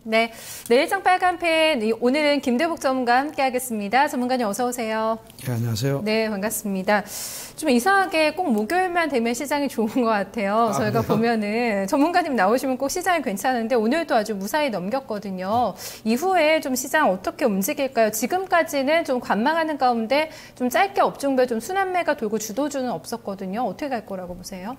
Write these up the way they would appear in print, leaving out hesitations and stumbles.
네, 내일장 빨간펜 오늘은 김대복 전문가와 함께하겠습니다. 전문가님 어서 오세요. 네, 안녕하세요. 네, 반갑습니다. 좀 이상하게 꼭 목요일만 되면 시장이 좋은 것 같아요. 저희가 보면은 전문가님 나오시면 꼭 시장이 괜찮은데 오늘도 아주 무사히 넘겼거든요. 이후에 좀 시장 어떻게 움직일까요? 지금까지는 좀 관망하는 가운데 좀 짧게 업종별 좀 순환매가 돌고 주도주는 없었거든요. 어떻게 갈 거라고 보세요?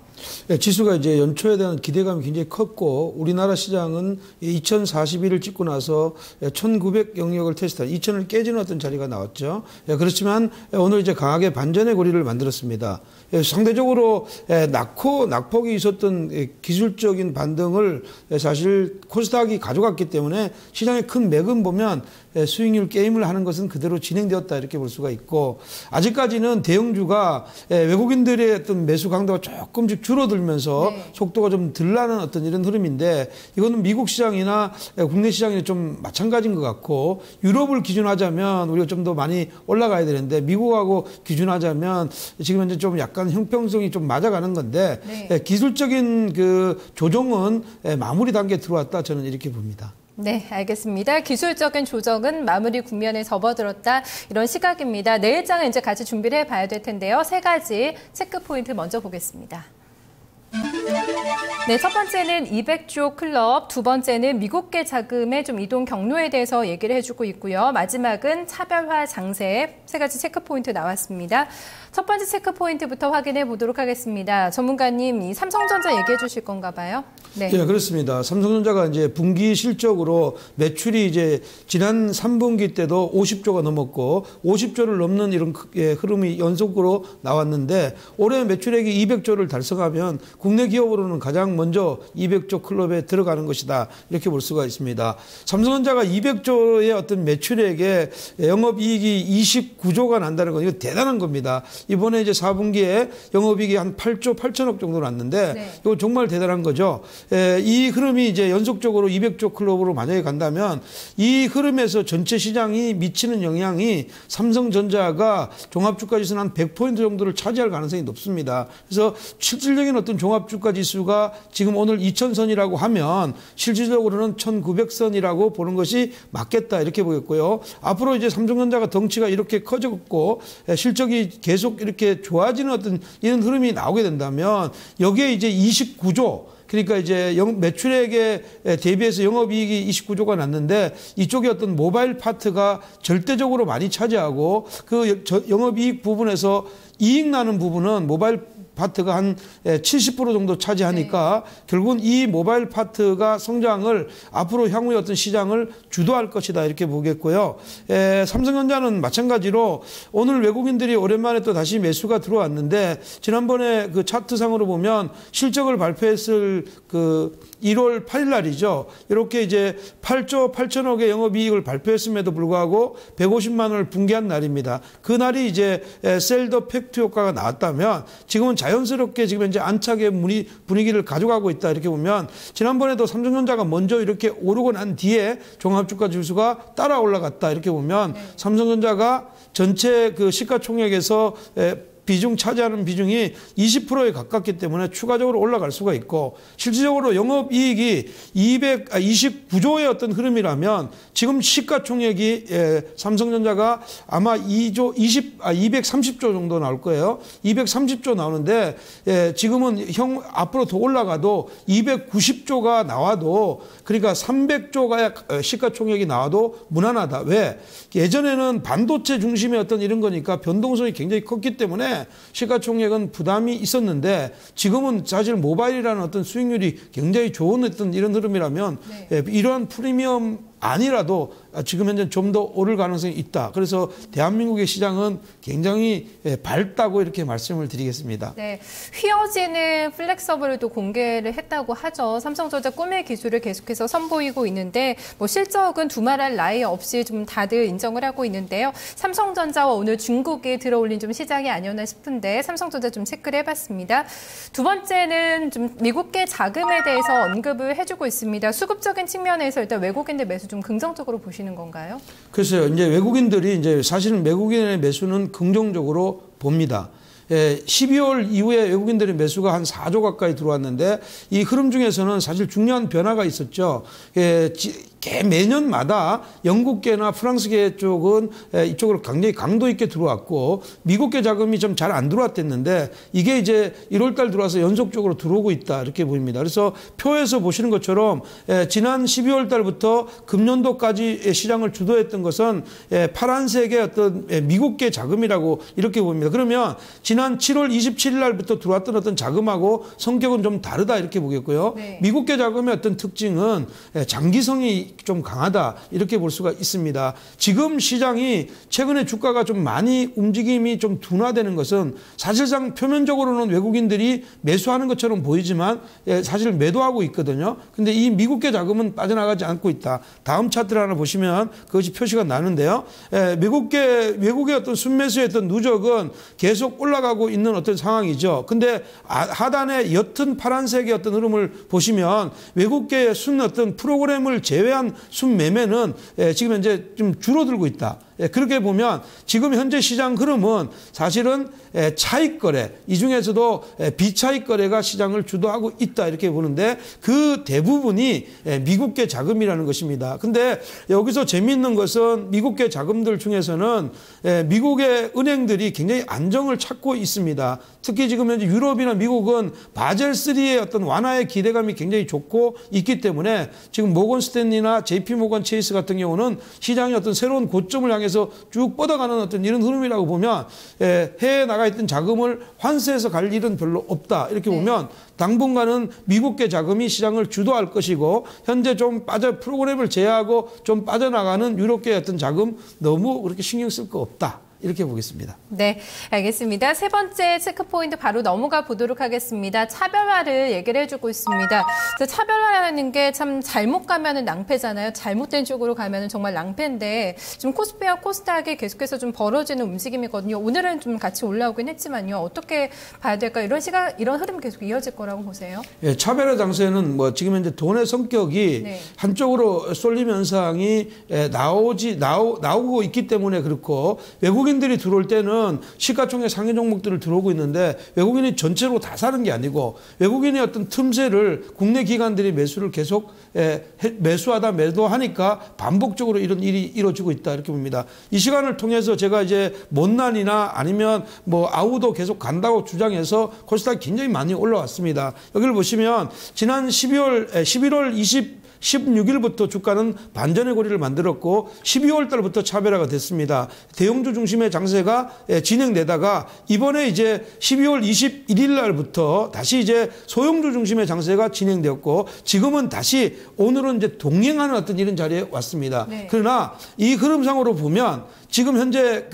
네, 지수가 이제 연초에 대한 기대감이 굉장히 컸고 우리나라 시장은 2041을 찍고 나서 1900 영역을 테스트한 2000을 깨지는 어떤 자리가 나왔죠. 그렇지만 오늘 이제 강하게 반전의 고리를 만들었습니다. 상대적으로 낙폭이 있었던 기술적인 반등을 사실 코스닥이 가져갔기 때문에 시장의 큰 맥은 보면 수익률 게임을 하는 것은 그대로 진행되었다 이렇게 볼 수가 있고 아직까지는 대형주가 외국인들의 어떤 매수 강도가 조금씩 줄어들면서 속도가 좀 덜 나는 어떤 이런 흐름인데 이거는 미국 시장이나 국내 시장이 좀 마찬가지인 것 같고 유럽을 기준하자면 우리가 좀 더 많이 올라가야 되는데 미국하고 기준하자면 지금 현재 좀 약간 형평성이 좀 맞아가는 건데 기술적인 그 조정은 마무리 단계에 들어왔다 저는 이렇게 봅니다. 네, 알겠습니다. 기술적인 조정은 마무리 국면에 접어들었다 이런 시각입니다. 내일장은 이제 같이 준비를 해봐야 될 텐데요. 세 가지 체크 포인트 먼저 보겠습니다. 네, 첫 번째는 200조 클럽, 두 번째는 미국계 자금의 좀 이동 경로에 대해서 얘기를 해주고 있고요. 마지막은 차별화 장세, 세 가지 체크 포인트 나왔습니다. 첫 번째 체크 포인트부터 확인해 보도록 하겠습니다. 전문가님, 이 삼성전자 얘기해 주실 건가 봐요? 네, 그렇습니다. 삼성전자가 이제 분기 실적으로 매출이 이제 지난 3분기 때도 50조가 넘었고 50조를 넘는 이런 흐름이 연속으로 나왔는데 올해 매출액이 200조를 달성하면 국내 기업으로는 가장 먼저 200조 클럽에 들어가는 것이다. 이렇게 볼 수가 있습니다. 삼성전자가 200조의 어떤 매출액에 영업이익이 29조가 난다는 건 이거 대단한 겁니다. 이번에 이제 4분기에 영업이익이 한 8조 8천억 정도 났는데 이거 정말 대단한 거죠. 이 흐름이 이제 연속적으로 200조 클럽으로 만약에 간다면 이 흐름에서 전체 시장이 미치는 영향이 삼성전자가 종합주가지수는 한 100포인트 정도를 차지할 가능성이 높습니다. 그래서 실질적인 어떤 종합주가지수가 지금 오늘 2000선이라고 하면 실질적으로는 1900선이라고 보는 것이 맞겠다 이렇게 보겠고요. 앞으로 이제 삼성전자가 덩치가 이렇게 커졌고 실적이 계속 이렇게 좋아지는 어떤 이런 흐름이 나오게 된다면 여기에 이제 29조 그러니까 이제 매출액에 대비해서 영업이익이 29조가 났는데 이쪽에 어떤 모바일 파트가 절대적으로 많이 차지하고 그 영업이익 부분에서 이익 나는 부분은 모바일 파트가 한 70% 정도 차지하니까 결국은 이 모바일 파트가 성장을 앞으로 향후의 어떤 시장을 주도할 것이다 이렇게 보겠고요. 삼성전자는 마찬가지로 오늘 외국인들이 오랜만에 또 다시 매수가 들어왔는데 지난번에 그 차트상으로 보면 실적을 발표했을 그 1월 8일 날이죠. 이렇게 이제 8조 8천억의 영업이익을 발표했음에도 불구하고 150만 원을 붕괴한 날입니다. 그 날이 이제 셀더 팩트 효과가 나왔다면 지금은 자연스럽게 지금 현재 안착의 분위기를 가져가고 있다 이렇게 보면 지난번에도 삼성전자가 먼저 이렇게 오르고 난 뒤에 종합주가 지수가 따라 올라갔다 이렇게 보면 삼성전자가 전체 그 시가총액에서 비중 차지하는 비중이 20%에 가깝기 때문에 추가적으로 올라갈 수가 있고 실질적으로 영업이익이 29조의 어떤 흐름이라면 지금 시가총액이 삼성전자가 아마 230조 정도 나올 거예요. 230조 나오는데 지금은 앞으로 더 올라가도 290조가 나와도 그러니까 300조가 시가총액이 나와도 무난하다. 왜? 예전에는 반도체 중심의 어떤 이런 거니까 변동성이 굉장히 컸기 때문에 시가총액은 부담이 있었는데 지금은 사실 모바일이라는 어떤 수익률이 굉장히 좋은 어떤 이런 흐름이라면 이러한 프리미엄 아니라도 지금 현재 좀 더 오를 가능성이 있다. 그래서 대한민국의 시장은 굉장히 밝다고 이렇게 말씀을 드리겠습니다. 네, 휘어지는 플렉서블을 또 공개를 했다고 하죠. 삼성전자 꿈의 기술을 계속해서 선보이고 있는데 뭐 실적은 두말할 나위 없이 좀 다들 인정을 하고 있는데요. 삼성전자와 오늘 중국이 들어올린 좀 시장이 아니었나 싶은데 삼성전자 좀 체크를 해봤습니다. 두 번째는 좀 미국계 자금에 대해서 언급을 해주고 있습니다. 수급적인 측면에서 일단 외국인들 매수 좀 긍정적으로 보시는 건가요? 글쎄요. 이제 외국인들이 이제 사실은 외국인의 매수는 긍정적으로 봅니다. 12월 이후에 외국인들의 매수가 한 4조 가까이 들어왔는데 이 흐름 중에서는 사실 중요한 변화가 있었죠. 매년마다 영국계나 프랑스계 쪽은 이쪽으로 굉장히 강도 있게 들어왔고 미국계 자금이 좀 잘 안 들어왔댔는데 이게 이제 1월달 들어와서 연속적으로 들어오고 있다 이렇게 보입니다. 그래서 표에서 보시는 것처럼 지난 12월달부터 금년도까지 시장을 주도했던 것은 파란색의 어떤 미국계 자금이라고 이렇게 보입니다. 그러면 지난 7월 27일 날부터 들어왔던 어떤 자금하고 성격은 좀 다르다 이렇게 보겠고요. 네. 미국계 자금의 어떤 특징은 장기성이 좀 강하다 이렇게 볼 수가 있습니다. 지금 시장이 최근에 주가가 좀 많이 움직임이 좀 둔화되는 것은 사실상 표면적으로는 외국인들이 매수하는 것처럼 보이지만 사실 매도하고 있거든요. 근데 이 미국계 자금은 빠져나가지 않고 있다. 다음 차트를 하나 보시면 그것이 표시가 나는데요. 외국의 어떤 순매수의 어떤 누적은 계속 올라가고 있는 어떤 상황이죠. 근데 하단에 옅은 파란색의 어떤 흐름을 보시면 외국계의 순 어떤 프로그램을 제외한 순매매는 지금 현재 좀 줄어들고 있다. 그렇게 보면 지금 현재 시장 흐름은 사실은 차익 거래, 이 중에서도 비차익 거래가 시장을 주도하고 있다 이렇게 보는데 그 대부분이 미국계 자금이라는 것입니다. 근데 여기서 재미있는 것은 미국계 자금들 중에서는 미국의 은행들이 굉장히 안정을 찾고 있습니다. 특히 지금 현재 유럽이나 미국은 바젤3의 어떤 완화의 기대감이 굉장히 좋고 있기 때문에 지금 모건 스탠리나 JP 모건 체이스 같은 경우는 시장의 어떤 새로운 고점을 향해서 쭉 뻗어가는 어떤 이런 흐름이라고 보면 해외에 나가 있던 자금을 환수해서 갈 일은 별로 없다. 이렇게 보면 당분간은 미국계 자금이 시장을 주도할 것이고 현재 좀 프로그램을 제외하고 좀 빠져나가는 유럽계 어떤 자금 너무 그렇게 신경 쓸 거 없다. 이렇게 보겠습니다. 네, 알겠습니다. 세 번째 체크포인트 바로 넘어가 보도록 하겠습니다. 차별화를 얘기를 해주고 있습니다. 차별화라는 게 참 잘못 가면은 낭패잖아요. 잘못된 쪽으로 가면은 정말 낭패인데 지금 코스피와 코스닥이 계속해서 좀 벌어지는 움직임이거든요. 오늘은 좀 같이 올라오긴 했지만요. 어떻게 봐야 될까요? 이런 흐름 계속 이어질 거라고 보세요? 예, 차별화 장세는 뭐 지금 현재 돈의 성격이 한쪽으로 쏠림 현상이 나오고 있기 때문에 그렇고 외국인들이 들어올 때는 시가총액 상위 종목들을 들어오고 있는데 외국인이 전체로 다 사는 게 아니고 외국인의 어떤 틈새를 국내 기관들이 매수를 계속 매수하다 매도하니까 반복적으로 이런 일이 이루어지고 있다 이렇게 봅니다. 이 시간을 통해서 제가 이제 못난이나 아니면 뭐 아우도 계속 간다고 주장해서 코스닥이 굉장히 많이 올라왔습니다. 여기를 보시면 지난 11월 16일부터 주가는 반전의 고리를 만들었고 12월 달부터 차별화가 됐습니다. 대형주 중심의 장세가 진행되다가 이번에 이제 12월 21일 날부터 다시 이제 소형주 중심의 장세가 진행되었고 지금은 다시 오늘은 이제 동행하는 어떤 이런 자리에 왔습니다. 네. 그러나 이 흐름상으로 보면 지금 현재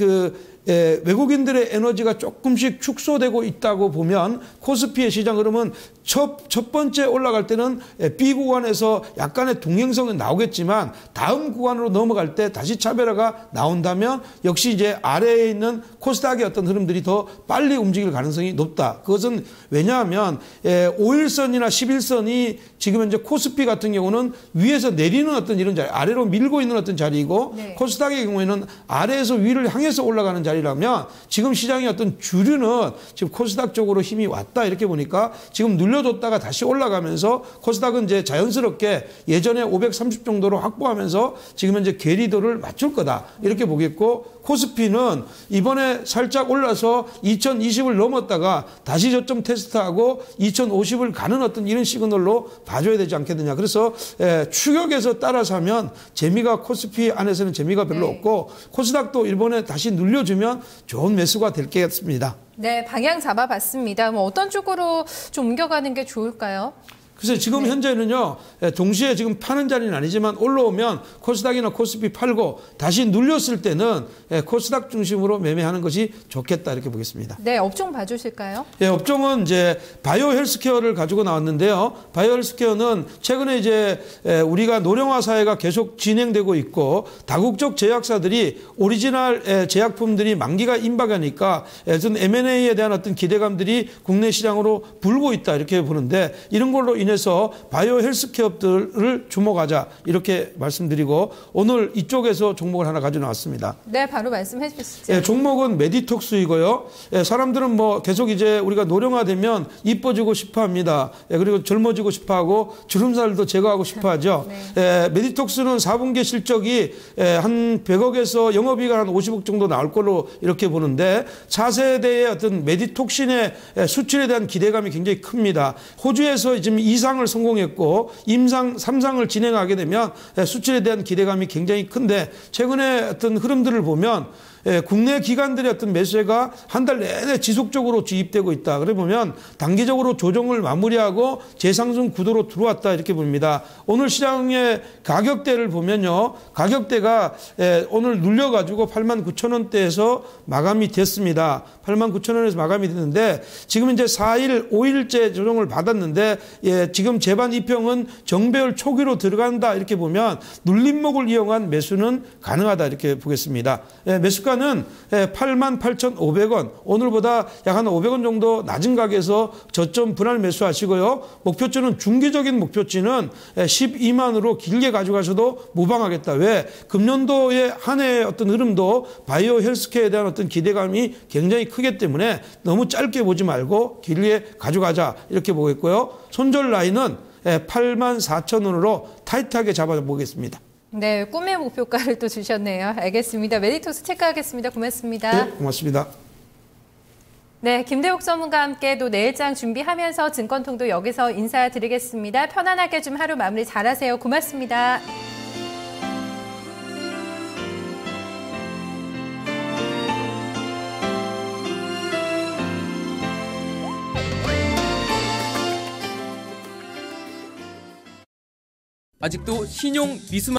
외국인들의 에너지가 조금씩 축소되고 있다고 보면 코스피의 시장 흐름은 첫 번째 올라갈 때는 B 구간에서 약간의 동행성은 나오겠지만 다음 구간으로 넘어갈 때 다시 차별화가 나온다면 역시 이제 아래에 있는 코스닥의 어떤 흐름들이 더 빨리 움직일 가능성이 높다. 그것은 왜냐하면 5일선이나 11선이 지금 현재 코스피 같은 경우는 위에서 내리는 어떤 이런 자리, 아래로 밀고 있는 어떤 자리이고 네. 코스닥의 경우에는 아래에서 위를 향해서 올라가는 자리라면 지금 시장의 어떤 주류는 지금 코스닥 쪽으로 힘이 왔다 이렇게 보니까 지금 눌려줬다가 다시 올라가면서 코스닥은 이제 자연스럽게 예전에 530 정도로 확보하면서 지금 현재 괴리도를 맞출 거다 이렇게 보겠고 코스피는 이번에 살짝 올라서 2020을 넘었다가 다시 저점 테스트하고 2050을 가는 어떤 이런 시그널로 봐줘야 되지 않겠느냐. 그래서 추격에서 따라서 하면 재미가 코스피 안에서는 재미가 별로 없고 코스닥도 일본에 다시 눌려주면 좋은 매수가 될 게 같습니다. 네, 방향 잡아봤습니다. 뭐 어떤 쪽으로 좀 옮겨가는 게 좋을까요? 그래서 지금 현재는요, 동시에 지금 파는 자리는 아니지만 올라오면 코스닥이나 코스피 팔고 다시 눌렸을 때는 코스닥 중심으로 매매하는 것이 좋겠다 이렇게 보겠습니다. 네, 업종 봐주실까요? 네, 업종은 이제 바이오 헬스케어를 가지고 나왔는데요. 바이오 헬스케어는 최근에 이제 우리가 노령화 사회가 계속 진행되고 있고 다국적 제약사들이 오리지널 제약품들이 만기가 임박하니까 어떤 M&A에 대한 어떤 기대감들이 국내 시장으로 불고 있다 이렇게 보는데 이런 걸로 인해 인해서 바이오 헬스 기업들을 주목하자 이렇게 말씀드리고 오늘 이쪽에서 종목을 하나 가져 나왔습니다. 네, 바로 말씀해 주시죠. 예, 종목은 메디톡스이고요. 예, 사람들은 뭐 계속 이제 우리가 노령화되면 이뻐지고 싶어합니다. 예, 그리고 젊어지고 싶어하고 주름살도 제거하고 싶어하죠. 네. 예, 메디톡스는 4분기 실적이 한 100억에서 영업이익 한 50억 정도 나올 걸로 이렇게 보는데 차세대의 어떤 메디톡신의 수출에 대한 기대감이 굉장히 큽니다. 호주에서 지금 2상을 성공했고 임상 3상을 진행하게 되면 수출에 대한 기대감이 굉장히 큰데 최근에 어떤 흐름들을 보면 국내 기관들의 어떤 매수세가 한 달 내내 지속적으로 주입되고 있다. 그래 보면 단기적으로 조정을 마무리하고 재상승 구도로 들어왔다 이렇게 봅니다. 오늘 시장의 가격대를 보면요. 가격대가 오늘 눌려가지고 89,000원대에서 마감이 됐습니다. 89,000원에서 마감이 됐는데 지금 이제 4일, 5일째 조정을 받았는데 지금 재반 입형은 정배열 초기로 들어간다 이렇게 보면 눌림목을 이용한 매수는 가능하다 이렇게 보겠습니다. 매수가 는 88,500원 오늘보다 약 한 500원 정도 낮은 가격에서 저점 분할 매수하시고요. 목표치는 중기적인 목표치는 12만으로 길게 가져가셔도 무방하겠다. 왜? 금년도의 한 해의 어떤 흐름도 바이오 헬스케어에 대한 어떤 기대감이 굉장히 크기 때문에 너무 짧게 보지 말고 길게 가져가자 이렇게 보겠고요. 손절 라인은 84,000원으로 타이트하게 잡아보겠습니다. 네, 꿈의 목표가를 또 주셨네요. 알겠습니다. 메디톡스 체크하겠습니다. 고맙습니다. 네, 고맙습니다. 네, 김대욱 전문가와 함께 또 내일장 준비하면서 증권통도 여기서 인사드리겠습니다. 편안하게 좀 하루 마무리 잘하세요. 고맙습니다. 아직도 신용 미수만